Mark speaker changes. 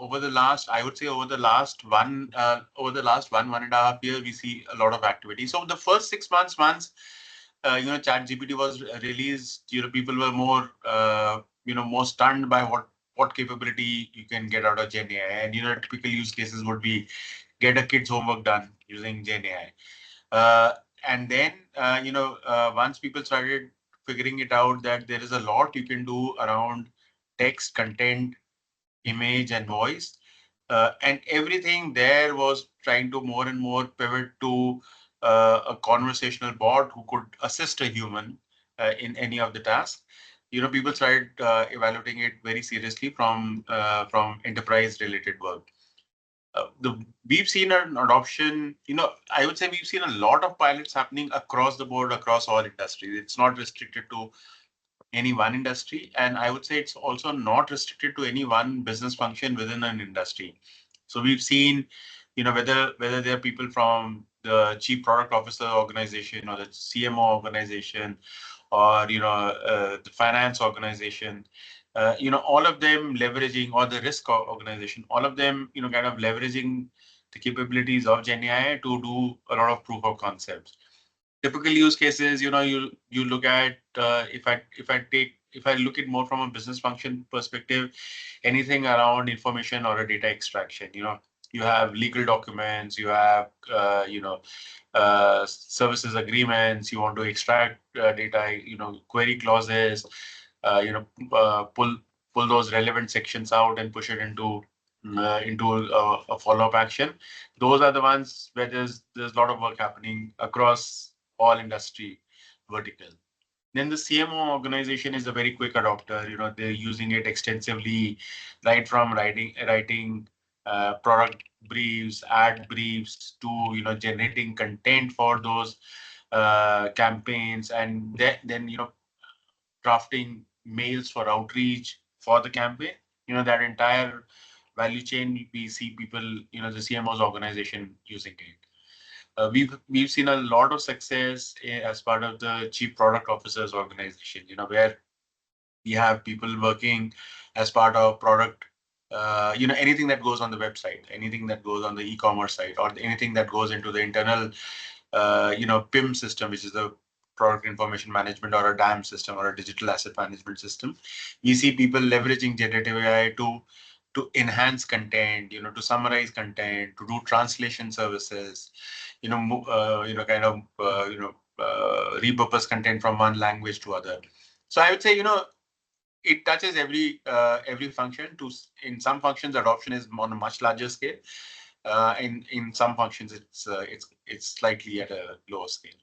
Speaker 1: over the last, I would say over the last one and a half year, we see a lot of activity. So the first 6 months, once ChatGPT was released, people were more more stunned by what capability you can get out of GenAI. And typical use cases would be get a kid's homework done using GenAI. And then once people started figuring it out that there is a lot you can do around text, content, image, and voice, and everything there was trying to more and more pivot to a conversational bot who could assist a human in any of the tasks. People started evaluating it very seriously from enterprise related work. We've seen an adoption. I would say we've seen a lot of pilots happening across the board, across all industries. It's not restricted to any one industry, and I would say it's also not restricted to any one business function within an industry. So we've seen, whether there are people from the chief product officer organization or the CMO organization, or the finance organization, all of them leveraging, or the risk organization, all of them kind of leveraging the capabilities of GenAI to do a lot of proof of concepts. Typical use cases, you look at, if I look at more from a business function perspective, anything around information or a data extraction. You have legal documents, you have services agreements, you want to extract data, query clauses, pull those relevant sections out and push it into a follow-up action. Those are the ones where there's a lot of work happening across all industry vertical. Then the CMO organization is a very quick adopter. They're using it extensively, right from writing product briefs, ad briefs, to generating content for those campaigns, and then drafting mails for outreach for the campaign. That entire value chain, we see people, the CMO's organization using it. We've seen a lot of success as part of the chief product officers organization, where we have people working as part of product, anything that goes on the website, anything that goes on the e-commerce site, or anything that goes into the internal, PIM system, which is the product information management, or a DAM system, or a digital asset management system. We see people leveraging generative AI to enhance content, to summarize content, to do translation services, repurpose content from one language to other. So I would say, it touches every function. In some functions, adoption is on a much larger scale. In some functions, it's slightly at a lower scale.